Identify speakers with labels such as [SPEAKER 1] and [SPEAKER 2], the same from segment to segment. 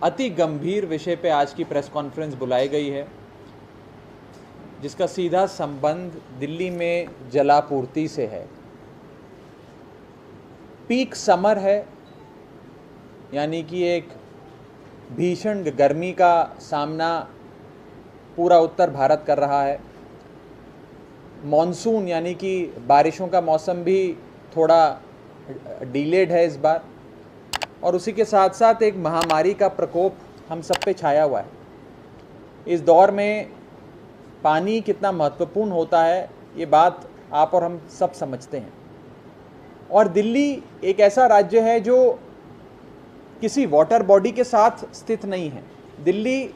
[SPEAKER 1] अति गंभीर विषय पे आज की प्रेस कॉन्फ्रेंस बुलाई गई है, जिसका सीधा संबंध दिल्ली में जलापूर्ति से है। पीक समर है, यानी कि एक भीषण गर्मी का सामना पूरा उत्तर भारत कर रहा है। मॉनसून यानी कि बारिशों का मौसम भी थोड़ा डिलेड है इस बार, और उसी के साथ साथ एक महामारी का प्रकोप हम सब पे छाया हुआ है। इस दौर में पानी कितना महत्वपूर्ण होता है, ये बात आप और हम सब समझते हैं। और दिल्ली एक ऐसा राज्य है जो किसी वाटर बॉडी के साथ स्थित नहीं है। दिल्ली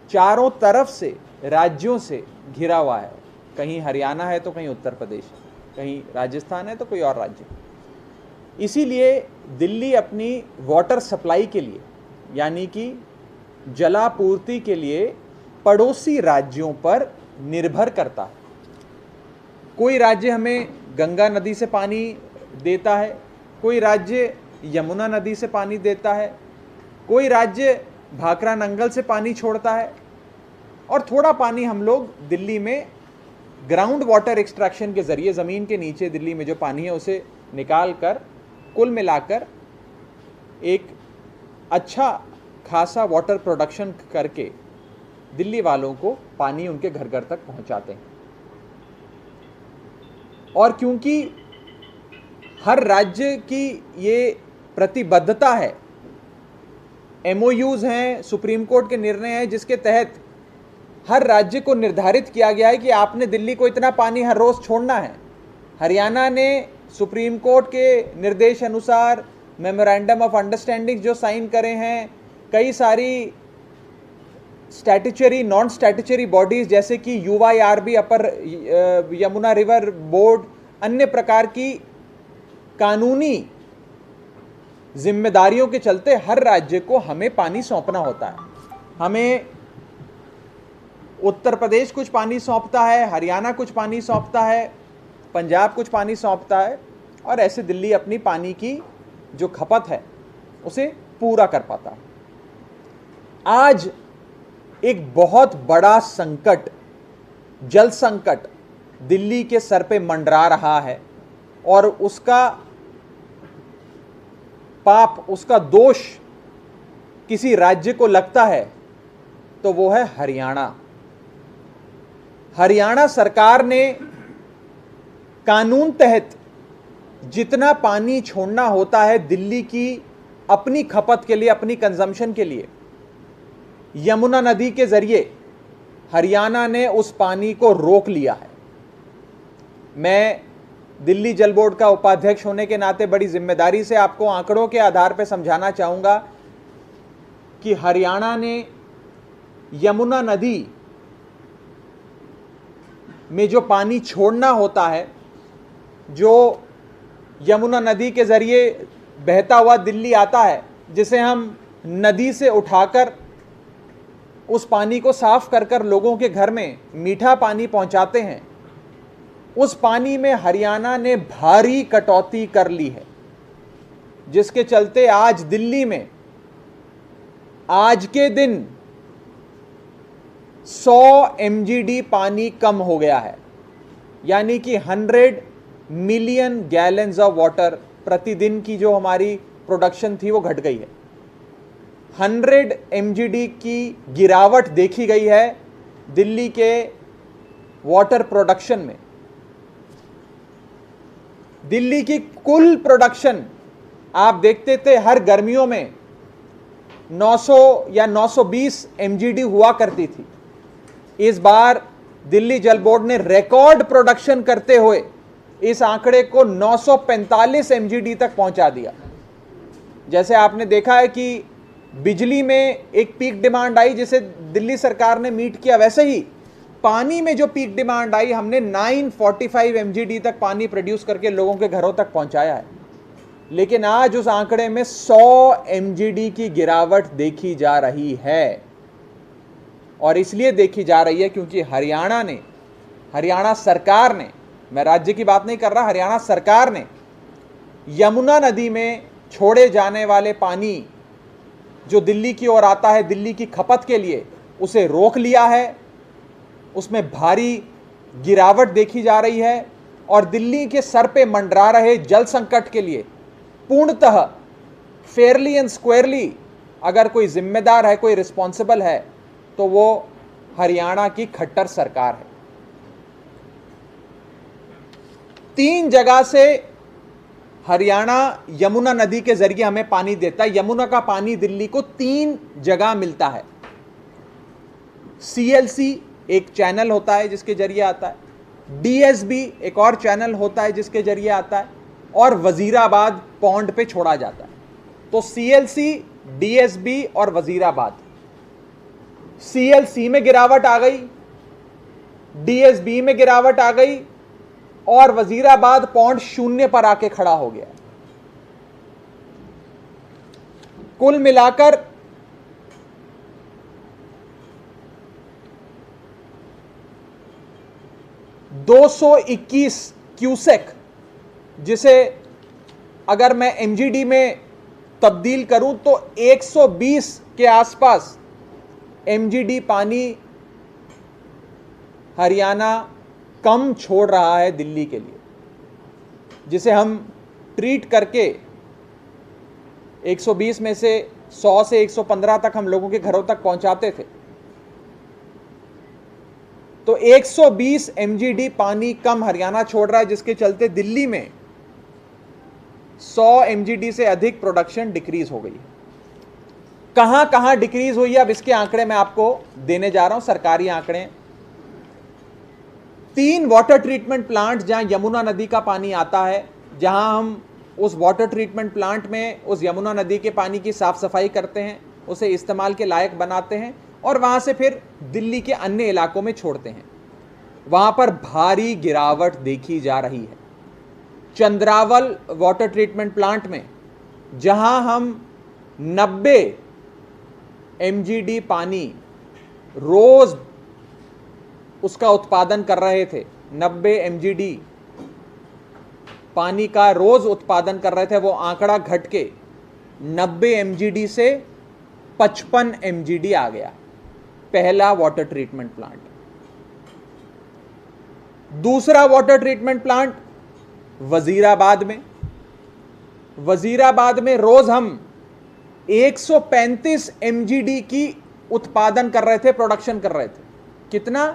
[SPEAKER 1] चारों तरफ से राज्यों से घिरा हुआ है। कहीं हरियाणा है तो कहीं उत्तर प्रदेश है, कहीं राजस्थान है तो कोई और राज्य। इसीलिए दिल्ली अपनी वाटर सप्लाई के लिए, यानी कि जलापूर्ति के लिए पड़ोसी राज्यों पर निर्भर करता है। कोई राज्य हमें गंगा नदी से पानी देता है, कोई राज्य यमुना नदी से पानी देता है, कोई राज्य भाखरा नंगल से पानी छोड़ता है, और थोड़ा पानी हम लोग दिल्ली में ग्राउंड वाटर एक्सट्रैक्शन के ज़रिए ज़मीन के नीचे दिल्ली में जो पानी है उसे निकाल कर कुल मिलाकर एक अच्छा खासा वाटर प्रोडक्शन करके दिल्ली वालों को पानी उनके घर घर तक पहुंचाते हैं। और क्योंकि हर राज्य की ये प्रतिबद्धता है, MOUs हैं, सुप्रीम कोर्ट के निर्णय हैं, जिसके तहत हर राज्य को निर्धारित किया गया है कि आपने दिल्ली को इतना पानी हर रोज़ छोड़ना है। हरियाणा ने सुप्रीम कोर्ट के निर्देश अनुसार मेमोरेंडम ऑफ अंडरस्टैंडिंग जो साइन करे हैं, कई सारी स्टैट्यूटरी नॉन स्टैट्यूटरी बॉडीज़ जैसे कि UYRB, अपर यमुना रिवर बोर्ड, अन्य प्रकार की कानूनी जिम्मेदारियों के चलते हर राज्य को हमें पानी सौंपना होता है। हमें उत्तर प्रदेश कुछ पानी सौंपता है, हरियाणा कुछ पानी सौंपता है, पंजाब कुछ पानी सौंपता है, और ऐसे दिल्ली अपनी पानी की जो खपत है उसे पूरा कर पाता है। आज एक बहुत बड़ा संकट, जल संकट दिल्ली के सर पे मंडरा रहा है, और उसका पाप, उसका दोष किसी राज्य को लगता है तो वो है हरियाणा। हरियाणा सरकार ने कानून तहत जितना पानी छोड़ना होता है दिल्ली की अपनी खपत के लिए, अपनी कंजम्पशन के लिए, यमुना नदी के जरिए हरियाणा ने उस पानी को रोक लिया है। मैं दिल्ली जल बोर्ड का उपाध्यक्ष होने के नाते बड़ी जिम्मेदारी से आपको आंकड़ों के आधार पर समझाना चाहूंगा कि हरियाणा ने यमुना नदी में जो पानी छोड़ना होता है, जो यमुना नदी के जरिए बहता हुआ दिल्ली आता है, जिसे हम नदी से उठाकर उस पानी को साफ कर कर लोगों के घर में मीठा पानी पहुंचाते हैं, उस पानी में हरियाणा ने भारी कटौती कर ली है, जिसके चलते आज दिल्ली में आज के दिन 100 MGD पानी कम हो गया है, यानी कि 100 मिलियन गैलन्स ऑफ वाटर प्रतिदिन की जो हमारी प्रोडक्शन थी वो घट गई है। 100 MGD की गिरावट देखी गई है दिल्ली के वाटर प्रोडक्शन में। दिल्ली की कुल प्रोडक्शन आप देखते थे हर गर्मियों में 900 या 920 MGD हुआ करती थी। इस बार दिल्ली जल बोर्ड ने रिकॉर्ड प्रोडक्शन करते हुए इस आंकड़े को 945 MGD तक पहुंचा दिया। जैसे आपने देखा है कि बिजली में एक पीक डिमांड आई जिसे दिल्ली सरकार ने मीट किया, वैसे ही पानी में जो पीक डिमांड आई, हमने 945 MGD तक पानी प्रोड्यूस करके लोगों के घरों तक पहुंचाया है। लेकिन आज उस आंकड़े में 100 MGD की गिरावट देखी जा रही है, और इसलिए देखी जा रही है क्योंकि हरियाणा सरकार ने, मैं राज्य की बात नहीं कर रहा, हरियाणा सरकार ने यमुना नदी में छोड़े जाने वाले पानी जो दिल्ली की ओर आता है दिल्ली की खपत के लिए, उसे रोक लिया है। उसमें भारी गिरावट देखी जा रही है और दिल्ली के सर पे मंडरा रहे जल संकट के लिए पूर्णतः फेयरली एंड स्क्वायरली अगर कोई जिम्मेदार है, कोई रिस्पॉन्सिबल है, तो वो हरियाणा की खट्टर सरकार है। 3 जगह से हरियाणा यमुना नदी के जरिए हमें पानी देता है। यमुना का पानी दिल्ली को 3 जगह मिलता है। CLC एक चैनल होता है जिसके जरिए आता है, DSB एक और चैनल होता है जिसके जरिए आता है, और वजीराबाद पौंड पे छोड़ा जाता है। तो CLC, DSB और वजीराबाद। CLC में गिरावट आ गई, DSB में गिरावट आ गई और वजीराबाद पौंड 0 पर आके खड़ा हो गया। कुल मिलाकर 221 क्यूसेक, जिसे अगर मैं MGD में तब्दील करूं तो 120 के आसपास MGD पानी हरियाणा कम छोड़ रहा है दिल्ली के लिए, जिसे हम ट्रीट करके 120 में से 100 से 115 तक हम लोगों के घरों तक पहुंचाते थे। तो 120 MGD पानी कम हरियाणा छोड़ रहा है, जिसके चलते दिल्ली में 100 MGD से अधिक प्रोडक्शन डिक्रीज हो गई है। कहां कहां डिक्रीज हुई है, अब इसके आंकड़े मैं आपको देने जा रहा हूं, सरकारी आंकड़े। 3 वाटर ट्रीटमेंट प्लांट जहां यमुना नदी का पानी आता है, जहां हम उस वाटर ट्रीटमेंट प्लांट में उस यमुना नदी के पानी की साफ सफाई करते हैं, उसे इस्तेमाल के लायक बनाते हैं और वहां से फिर दिल्ली के अन्य इलाकों में छोड़ते हैं। वहां पर भारी गिरावट देखी जा रही है। चंद्रावल वाटर ट्रीटमेंट प्लांट में जहां हम 90 MGD पानी रोज उसका उत्पादन कर रहे थे, 90 MGD पानी का रोज उत्पादन कर रहे थे, वो आंकड़ा घट के 90 MGD से 55 MGD आ गया। पहला वाटर ट्रीटमेंट प्लांट। दूसरा वाटर ट्रीटमेंट प्लांट वजीराबाद में। वजीराबाद में रोज हम 135 MGD की उत्पादन कर रहे थे, प्रोडक्शन कर रहे थे। कितना?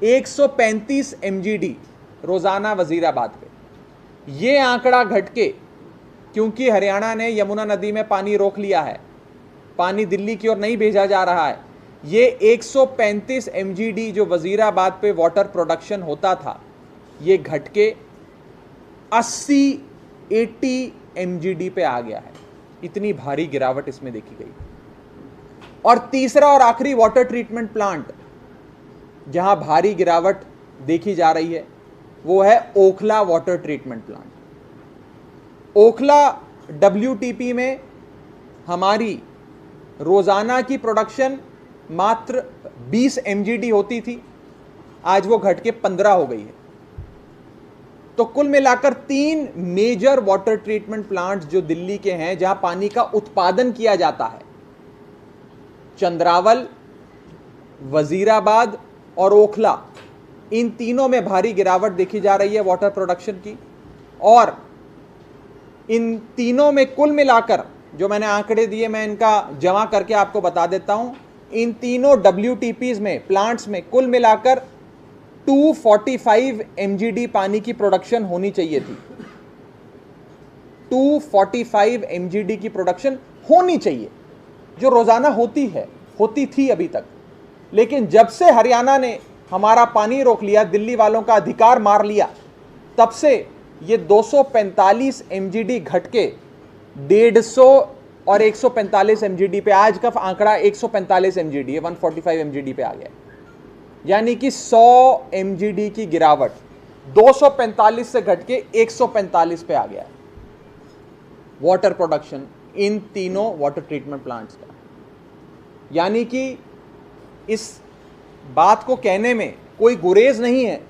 [SPEAKER 1] 135 MGD रोजाना वजीराबाद पे। ये आंकड़ा घट के, क्योंकि हरियाणा ने यमुना नदी में पानी रोक लिया है, पानी दिल्ली की ओर नहीं भेजा जा रहा है, ये 135 MGD जो वजीराबाद पे वाटर प्रोडक्शन होता था, ये घट के 80 MGD पे आ गया है। इतनी भारी गिरावट इसमें देखी गई। और तीसरा और आखिरी वाटर ट्रीटमेंट प्लांट जहां भारी गिरावट देखी जा रही है, वो है Okhla water treatment plant. Okhla WTP में हमारी रोजाना की प्रोडक्शन मात्र 20 MGD होती थी, आज वो घट के 15 हो गई है। तो कुल मिलाकर 3 मेजर वाटर ट्रीटमेंट प्लांट जो दिल्ली के हैं, जहां पानी का उत्पादन किया जाता है, चंद्रावल, वजीराबाद और ओखला, इन तीनों में भारी गिरावट देखी जा रही है वाटर प्रोडक्शन की। और इन तीनों में कुल मिलाकर जो मैंने आंकड़े दिए, मैं इनका जमा करके आपको बता देता हूं। इन तीनों WTPs में, प्लांट्स में कुल मिलाकर 245 MGD पानी की प्रोडक्शन होनी चाहिए थी। 245 MGD की प्रोडक्शन होनी चाहिए, जो रोजाना होती थी अभी तक। लेकिन जब से हरियाणा ने हमारा पानी रोक लिया, दिल्ली वालों का अधिकार मार लिया, तब से ये 245 MGD घट के 150 और 145 MGD पे, आज का आंकड़ा 145 MGD है, 145 MGD पे आ गया। यानी कि 100 MGD की गिरावट 245 से घट के 145 पे आ गया है वाटर प्रोडक्शन इन तीनों वाटर ट्रीटमेंट प्लांट्स का। यानी कि इस बात को कहने में कोई गुरेज नहीं है,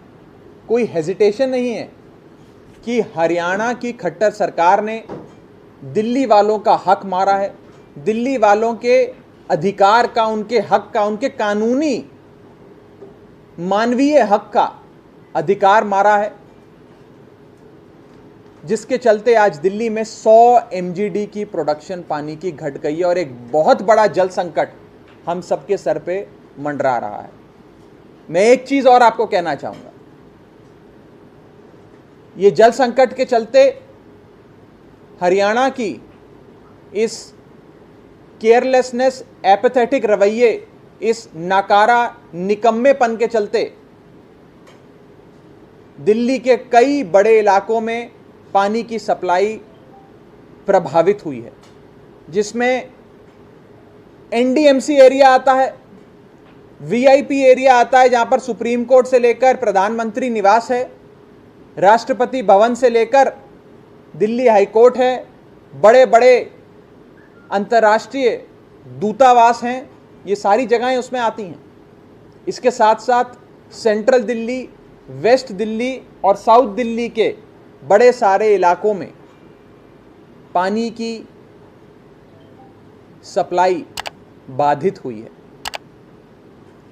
[SPEAKER 1] कोई हेजिटेशन नहीं है कि हरियाणा की खट्टर सरकार ने दिल्ली वालों का हक मारा है, दिल्ली वालों के अधिकार का, उनके हक का, उनके कानूनी मानवीय हक का अधिकार मारा है, जिसके चलते आज दिल्ली में 100 MGD की प्रोडक्शन पानी की घट गई है और एक बहुत बड़ा जल संकट हम सबके सर पे मंडरा रहा है। मैं एक चीज और आपको कहना चाहूंगा, ये जल संकट के चलते हरियाणा की इस केयरलेसनेस, एपैथेटिक रवैये, इस नाकारा निकम्मेपन के चलते दिल्ली के कई बड़े इलाकों में पानी की सप्लाई प्रभावित हुई है, जिसमें NDMC एरिया आता है, VIP एरिया आता है, जहां पर सुप्रीम कोर्ट से लेकर प्रधानमंत्री निवास है, राष्ट्रपति भवन से लेकर दिल्ली हाई कोर्ट है, बड़े बड़े अंतर्राष्ट्रीय दूतावास हैं, ये सारी जगहें उसमें आती हैं। इसके साथ साथ सेंट्रल दिल्ली, वेस्ट दिल्ली और साउथ दिल्ली के बड़े सारे इलाकों में पानी की सप्लाई बाधित हुई है।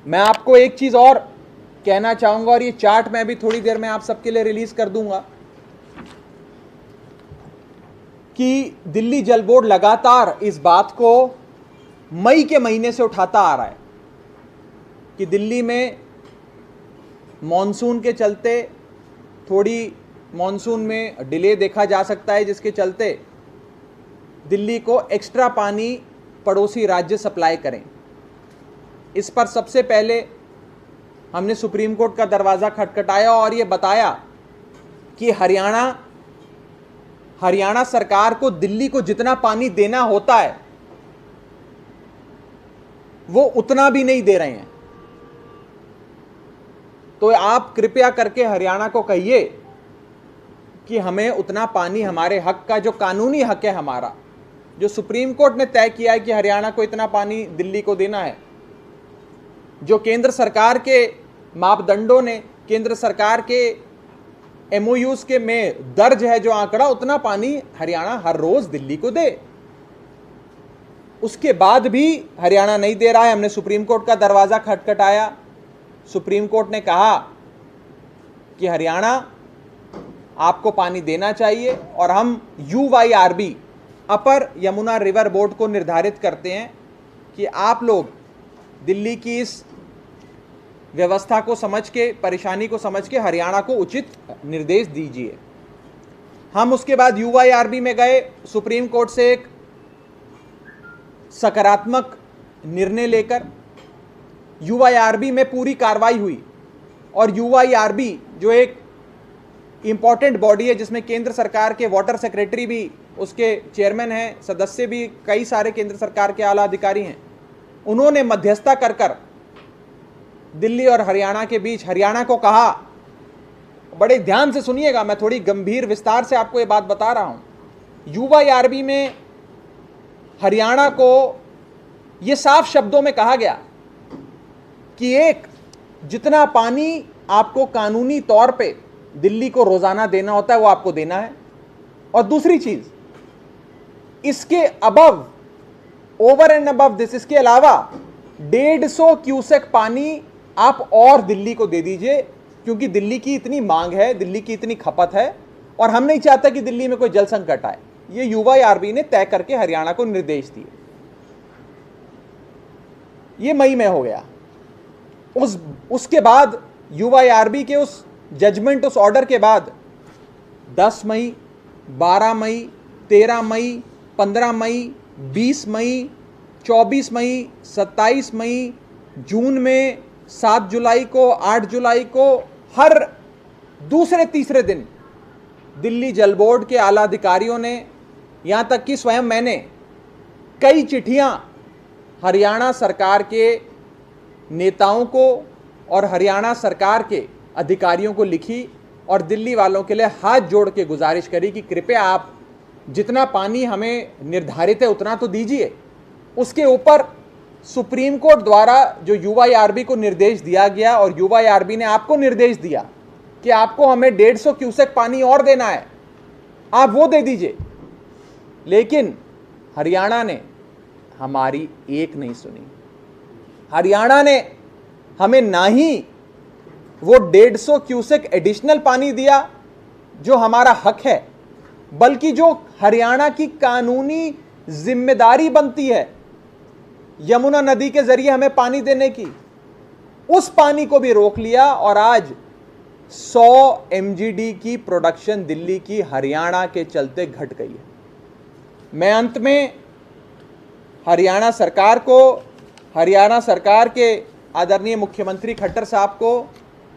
[SPEAKER 1] मैं आपको एक चीज और कहना चाहूंगा, और ये चार्ट मैं भी थोड़ी देर में आप सबके लिए रिलीज कर दूंगा, कि दिल्ली जल बोर्ड लगातार इस बात को मई के महीने से उठाता आ रहा है कि दिल्ली में मॉनसून के चलते थोड़ी मॉनसून में डिले देखा जा सकता है, जिसके चलते दिल्ली को एक्स्ट्रा पानी पड़ोसी राज्य सप्लाई करें। इस पर सबसे पहले हमने सुप्रीम कोर्ट का दरवाज़ा खटखटाया और ये बताया कि हरियाणा सरकार को दिल्ली को जितना पानी देना होता है वो उतना भी नहीं दे रहे हैं। तो आप कृपया करके हरियाणा को कहिए कि हमें उतना पानी, हमारे हक का जो कानूनी हक है हमारा, जो सुप्रीम कोर्ट ने तय किया है कि हरियाणा को इतना पानी दिल्ली को देना है, जो केंद्र सरकार के मापदंडों ने, केंद्र सरकार के MOUs के में दर्ज है जो आंकड़ा, उतना पानी हरियाणा हर रोज दिल्ली को दे। उसके बाद भी हरियाणा नहीं दे रहा है। हमने सुप्रीम कोर्ट का दरवाजा खटखटाया, सुप्रीम कोर्ट ने कहा कि हरियाणा आपको पानी देना चाहिए, और हम UYRB, अपर यमुना रिवर बोर्ड को निर्धारित करते हैं कि आप लोग दिल्ली की इस व्यवस्था को समझ के, परेशानी को समझ के हरियाणा को उचित निर्देश दीजिए। हम उसके बाद UYRB में गए, सुप्रीम कोर्ट से एक सकारात्मक निर्णय लेकर UYRB में पूरी कार्रवाई हुई, और UYRB जो एक इंपॉर्टेंट बॉडी है, जिसमें केंद्र सरकार के वाटर सेक्रेटरी भी उसके चेयरमैन हैं, सदस्य भी कई सारे केंद्र सरकार के आला अधिकारी हैं, उन्होंने मध्यस्थता कर दिल्ली और हरियाणा के बीच, हरियाणा को कहा, बड़े ध्यान से सुनिएगा, मैं थोड़ी गंभीर विस्तार से आपको ये बात बता रहा हूं। UYRB में हरियाणा को ये साफ शब्दों में कहा गया कि एक, जितना पानी आपको कानूनी तौर पे दिल्ली को रोजाना देना होता है वो आपको देना है, और दूसरी चीज, इसके above, over and above this, इसके अलावा 150 क्यूसेक पानी आप और दिल्ली को दे दीजिए, क्योंकि दिल्ली की इतनी मांग है, दिल्ली की इतनी खपत है, और हम नहीं चाहते कि दिल्ली में कोई जल संकट आए। ये UYRB ने तय करके हरियाणा को निर्देश दिए। ये मई में हो गया। उसके बाद UYRB के उस जजमेंट, उस ऑर्डर के बाद 10 मई, 12 मई, 13 मई, 15 मई, 20 मई, 24 मई, 27 मई, जून में 7 जुलाई को, 8 जुलाई को, हर दूसरे तीसरे दिन दिल्ली जल बोर्ड के आला अधिकारियों ने, यहां तक कि स्वयं मैंने कई चिट्ठियां हरियाणा सरकार के नेताओं को और हरियाणा सरकार के अधिकारियों को लिखी, और दिल्ली वालों के लिए हाथ जोड़ के गुजारिश करी कि कृपया आप जितना पानी हमें निर्धारित है उतना तो दीजिए। उसके ऊपर सुप्रीम कोर्ट द्वारा जो UYRB को निर्देश दिया गया, और UYRB ने आपको निर्देश दिया कि आपको हमें 150 क्यूसेक पानी और देना है, आप वो दे दीजिए। लेकिन हरियाणा ने हमारी एक नहीं सुनी। हरियाणा ने हमें ना ही वो 150 क्यूसेक एडिशनल पानी दिया जो हमारा हक है, बल्कि जो हरियाणा की कानूनी जिम्मेदारी बनती है यमुना नदी के जरिए हमें पानी देने की, उस पानी को भी रोक लिया। और आज 100 एमजीडी की प्रोडक्शन दिल्ली की हरियाणा के चलते घट गई है। मैं अंत में हरियाणा सरकार को, हरियाणा सरकार के आदरणीय मुख्यमंत्री खट्टर साहब को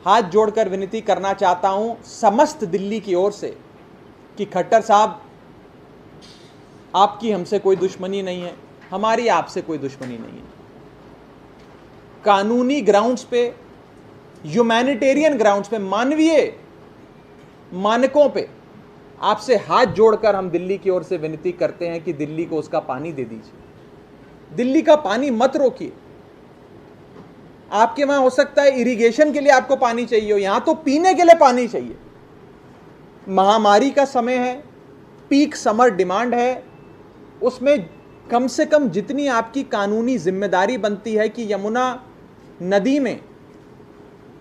[SPEAKER 1] हाथ जोड़कर विनती करना चाहता हूं समस्त दिल्ली की ओर से कि खट्टर साहब, आपकी हमसे कोई दुश्मनी नहीं है, हमारी आपसे कोई दुश्मनी नहीं है। कानूनी ग्राउंड्स पे, ह्यूमैनिटेरियन ग्राउंड्स पे, मानवीय मानकों पे आपसे हाथ जोड़कर हम दिल्ली की ओर से विनती करते हैं कि दिल्ली को उसका पानी दे दीजिए। दिल्ली का पानी मत रोकिए। आपके वहां हो सकता है इरिगेशन के लिए आपको पानी चाहिए हो, यहां तो पीने के लिए पानी चाहिए। महामारी का समय है, पीक समर डिमांड है, उसमें कम से कम जितनी आपकी कानूनी जिम्मेदारी बनती है कि यमुना नदी में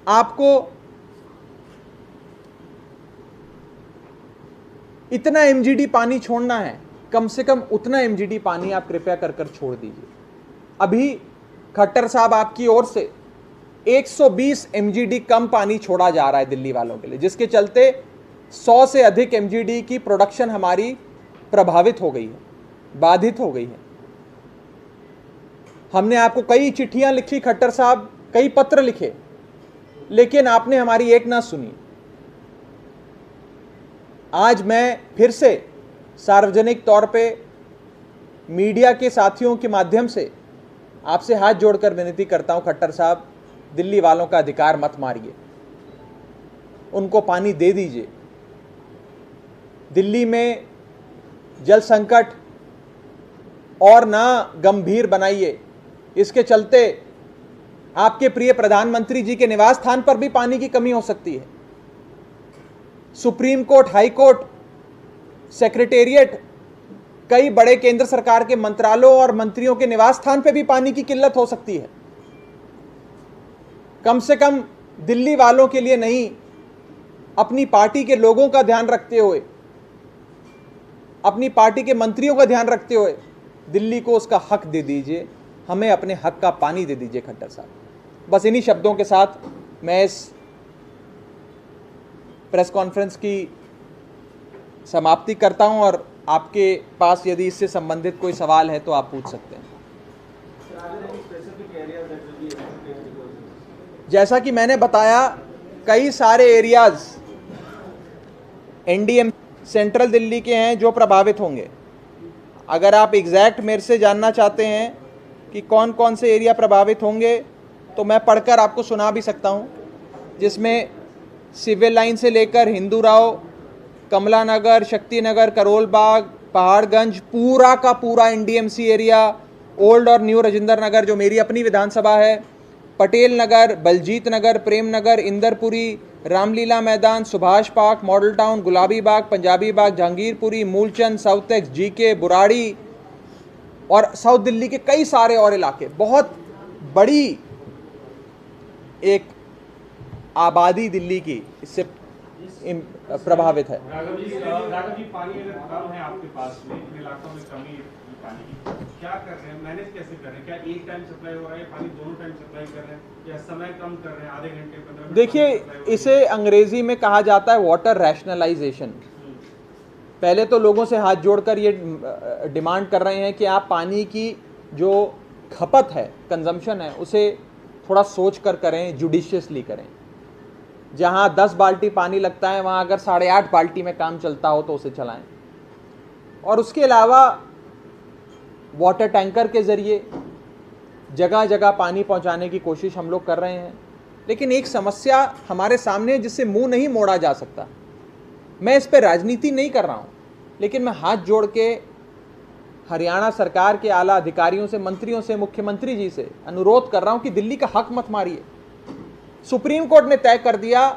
[SPEAKER 1] आपको इतना एमजीडी पानी छोड़ना है, कम से कम उतना एमजीडी पानी आप कृपया कर छोड़ दीजिए। अभी खट्टर साहब आपकी ओर से 120 एमजीडी कम पानी छोड़ा जा रहा है दिल्ली वालों के लिए, जिसके चलते 100 से अधिक एमजीडी की प्रोडक्शन हमारी प्रभावित हो गई है, बाधित हो गई है। हमने आपको कई चिट्ठियां लिखी खट्टर साहब, कई पत्र लिखे, लेकिन आपने हमारी एक ना सुनी। आज मैं फिर से सार्वजनिक तौर पे मीडिया के साथियों के माध्यम से आपसे हाथ जोड़कर विनती करता हूं, खट्टर साहब, दिल्ली वालों का अधिकार मत मारिए, उनको पानी दे दीजिए। दिल्ली में जल संकट और ना गंभीर बनाइए। इसके चलते आपके प्रिय प्रधानमंत्री जी के निवास स्थान पर भी पानी की कमी हो सकती है। Supreme court, high court, secretariat, कई बड़े केंद्र सरकार के मंत्रालयों और मंत्रियों के निवास स्थान पर भी पानी की किल्लत हो सकती है। कम से कम दिल्ली वालों के लिए नहीं, अपनी पार्टी के लोगों का ध्यान रखते हुए, अपनी पार्टी के मंत्रियों का ध्यान रखते हुए दिल्ली को उसका हक दे दीजिए, हमें अपने हक का पानी दे दीजिए खट्टर साहब। बस इन्हीं शब्दों के साथ मैं इस प्रेस कॉन्फ्रेंस की समाप्ति करता हूं और आपके पास यदि इससे संबंधित कोई सवाल है तो आप पूछ सकते हैं। जैसा कि मैंने बताया, कई सारे एरियाज एनडीएम सेंट्रल दिल्ली के हैं जो प्रभावित होंगे। अगर आप एग्जैक्ट मेरे से जानना चाहते हैं कि कौन कौन से एरिया प्रभावित होंगे तो मैं पढ़कर आपको सुना भी सकता हूं, जिसमें सिविल लाइन से लेकर हिंदू राव, कमला नगर, शक्ति नगर, करोल बाग, पहाड़गंज, पूरा का पूरा एनडीएमसी एरिया, ओल्ड और न्यू राजेंद्र नगर जो मेरी अपनी विधानसभा है, पटेल नगर, बलजीत नगर, प्रेम नगर, इंदरपुरी, रामलीला मैदान, Subhash park, model town, Gulabi Bagh, Punjabi Bagh, Jahangirpuri, Moolchand, south ex, GK, Burari और साउथ दिल्ली के कई सारे और इलाके। बहुत बड़ी एक आबादी दिल्ली की इससे प्रभावित है।
[SPEAKER 2] राघव जी, पानी अगर कम है आपके पास में, इन इलाकों में कमी पानी की, क्या कर रहे हैं, मैनेज कैसे कर रहे हैं? क्या एक टाइम सप्लाई हो रहा है, पानी दोनों टाइम सप्लाई कर रहे हैं, या समय कम कर रहे हैं, आधे घंटे 15 मिनट?
[SPEAKER 1] देखिए, इसे अंग्रेजी में कहा जाता है वाटर रैशनलाइजेशन। पहले तो लोगों से हाथ जोड़कर ये डिमांड कर रहे हैं कि आप पानी की जो खपत है, कंजम्पशन है, उसे थोड़ा सोच कर करें, जुडिशियसली करें। जहां 10 बाल्टी पानी लगता है वहां अगर 8.5 बाल्टी में काम चलता हो तो उसे चलाएं। और उसके अलावा वाटर टैंकर के ज़रिए जगह जगह पानी पहुंचाने की कोशिश हम लोग कर रहे हैं। लेकिन एक समस्या हमारे सामने है जिससे मुंह नहीं मोड़ा जा सकता। मैं इस पर राजनीति नहीं कर रहा हूं, लेकिन मैं हाथ जोड़ के हरियाणा सरकार के आला अधिकारियों से, मंत्रियों से, मुख्यमंत्री जी से अनुरोध कर रहा हूं कि दिल्ली का हक मत मारिए। सुप्रीम कोर्ट ने तय कर दिया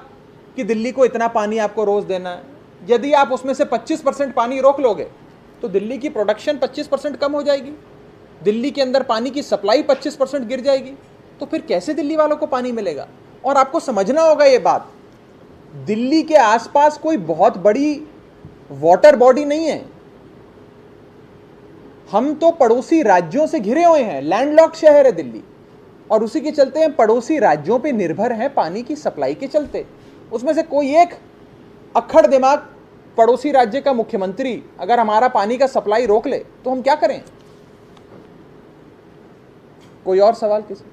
[SPEAKER 1] कि दिल्ली को इतना पानी आपको रोज देना है। यदि आप उसमें से 25% पानी रोक लोगे तो दिल्ली की प्रोडक्शन 25% कम हो जाएगी। दिल्ली के अंदर पानी की सप्लाई 25% गिर जाएगी, तो फिर कैसे दिल्ली वालों को पानी मिलेगा? और आपको समझना होगा ये बात, दिल्ली के आसपास कोई बहुत बड़ी वाटर बॉडी नहीं है। हम तो पड़ोसी राज्यों से घिरे हुए हैं, लैंडलॉक्ड शहर है दिल्ली, और उसी के चलते हम पड़ोसी राज्यों पे निर्भर हैं पानी की सप्लाई के चलते। उसमें से कोई एक अक्खड़ दिमाग पड़ोसी राज्य का मुख्यमंत्री अगर हमारा पानी का सप्लाई रोक ले तो हम क्या करें? कोई और सवाल किसी?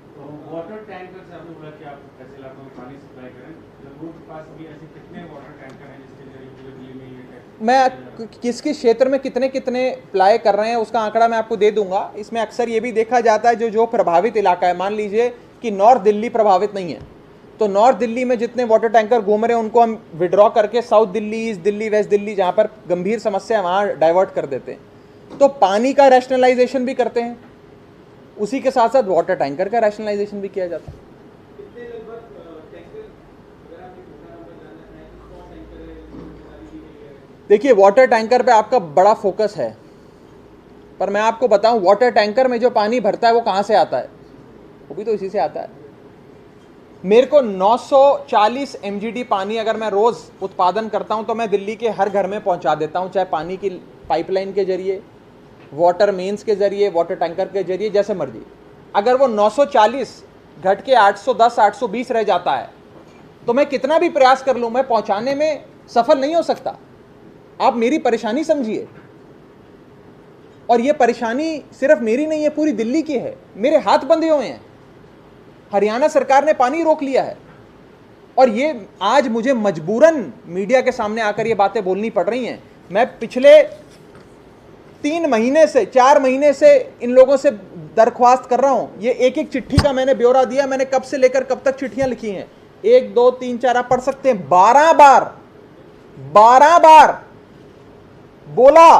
[SPEAKER 2] वाटर टैंकर से आपने बोला कि आप ऐसे इलाकों में पानी सप्लाई करें, जम्मू के पास अभी ऐसे कितने वाटर टैंकर हैं जिसके जरिए पूरे दिल्ली में ये
[SPEAKER 1] मैं किस किस क्षेत्र में कितने कितने अप्लाई कर रहे हैं उसका आंकड़ा मैं आपको दे दूंगा। इसमें अक्सर ये भी देखा जाता है जो प्रभावित इलाका है, मान लीजिए कि नॉर्थ दिल्ली प्रभावित नहीं है, तो नॉर्थ दिल्ली में जितने वाटर टैंकर घूम रहे हैं उनको हम विड्रॉ करके south Delhi, east Delhi, west Delhi, जहां पर गंभीर समस्या है वहां डाइवर्ट कर देते हैं। तो पानी का रैशनलाइजेशन भी करते हैं, उसी के साथ साथ वाटर टैंकर का रैशनलाइजेशन भी किया जाता है। देखिए, वाटर टैंकर पे आपका बड़ा फोकस है, पर मैं आपको बताऊं वाटर टैंकर में जो पानी भरता है वो कहां से आता है? वो भी तो इसी से आता है। मेरे को 940 MGD पानी अगर मैं रोज उत्पादन करता हूं तो मैं दिल्ली के हर घर में पहुंचा देता हूं, चाहे पानी की पाइपलाइन के जरिए, वाटर मेंस के जरिए, वाटर टैंकर के जरिए, जैसे मर्जी। अगर वो 940 घट के 810 820 रह जाता है तो मैं कितना भी प्रयास कर लूं, मैं पहुंचाने में सफल नहीं हो सकता। आप मेरी परेशानी समझिए, और ये परेशानी सिर्फ मेरी नहीं है, पूरी दिल्ली की है। मेरे हाथ बंधे हुए हैं, हरियाणा सरकार ने पानी रोक लिया है, और ये आज मुझे मजबूरन मीडिया के सामने आकर ये बातें बोलनी पड़ रही हैं। मैं पिछले 3 महीने से 4 महीने से इन लोगों से दरख्वास्त कर रहा हूं। ये एक एक चिट्ठी का मैंने ब्यौरा दिया, मैंने कब से लेकर कब तक चिट्ठियां लिखी हैं, 1 2 3 4 आप पढ़ सकते हैं। 12 बार बोला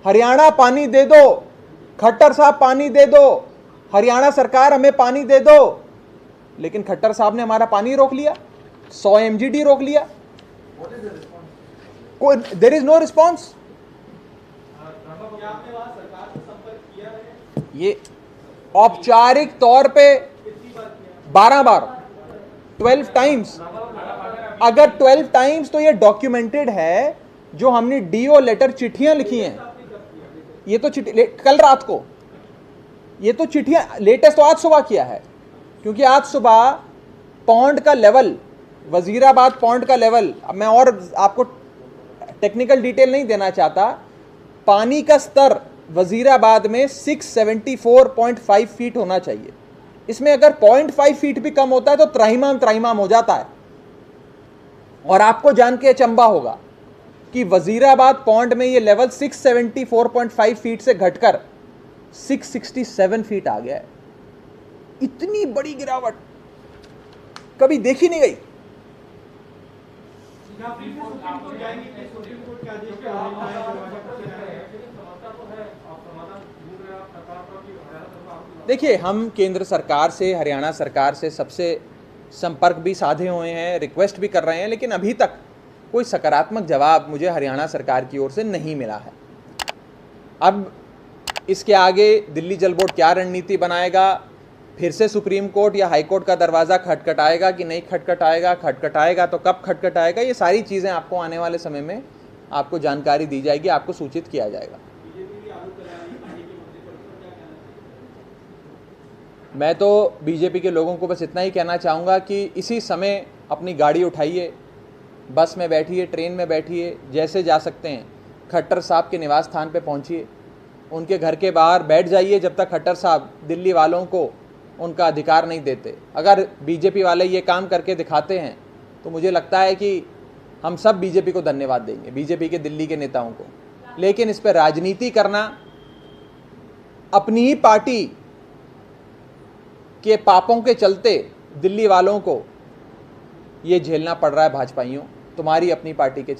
[SPEAKER 1] हरियाणा पानी दे दो, खट्टर साहब पानी दे दो, हरियाणा सरकार हमें पानी दे दो, लेकिन खट्टर साहब ने हमारा पानी रोक लिया, 100 MGD रोक लिया। There is no response. ये औपचारिक तौर पे 12 बार, 12 टाइम्स। अगर 12 टाइम्स तो ये डॉक्यूमेंटेड है, जो हमने डीओ लेटर चिट्ठियां लिखी हैं। ये तो चिट्ठी कल रात को, ये तो चिट्ठियां लेटेस्ट तो आज सुबह किया है, क्योंकि आज सुबह पौंड का लेवल, वजीराबाद पौंड का लेवल, अब मैं और आपको टेक्निकल डिटेल नहीं देना चाहता, पानी का स्तर वजीराबाद में 674.5 फीट होना चाहिए। इसमें अगर 0.5 फीट भी कम होता है तो त्राहिमाम हो जाता है। और आपको जान के अचंभा होगा कि वजीराबाद पौंड में ये लेवल 674.5 फीट से घटकर 667 फीट आ गया है। इतनी बड़ी गिरावट कभी देखी नहीं गई। देखिए, हम केंद्र सरकार से, हरियाणा सरकार से सबसे संपर्क भी साधे हुए हैं, रिक्वेस्ट भी कर रहे हैं, लेकिन अभी तक कोई सकारात्मक जवाब मुझे हरियाणा सरकार की ओर से नहीं मिला है। अब इसके आगे दिल्ली जल बोर्ड क्या रणनीति बनाएगा, फिर से सुप्रीम कोर्ट या हाई कोर्ट का दरवाज़ा खटखटाएगा कि नहीं खटखटाएगा, खटखटाएगा तो कब खटखटाएगा, ये सारी चीज़ें आपको आने वाले समय में आपको जानकारी दी जाएगी, आपको सूचित किया जाएगा। मैं तो बीजेपी के लोगों को बस इतना ही कहना चाहूँगा कि इसी समय अपनी गाड़ी उठाइए, बस में बैठिए, ट्रेन में बैठिए, जैसे जा सकते हैं खट्टर साहब के निवास स्थान पे पहुँचिए, उनके घर के बाहर बैठ जाइए जब तक खट्टर साहब दिल्ली वालों को उनका अधिकार नहीं देते। अगर बीजेपी वाले ये काम करके दिखाते हैं तो मुझे लगता है कि हम सब बीजेपी को धन्यवाद देंगे, बीजेपी के दिल्ली के नेताओं को। लेकिन इस पर राजनीति करना, अपनी ही पार्टी के पापों के चलते दिल्ली वालों को ये झेलना पड़ रहा है। भाजपाइयों, तुम्हारी अपनी पार्टी के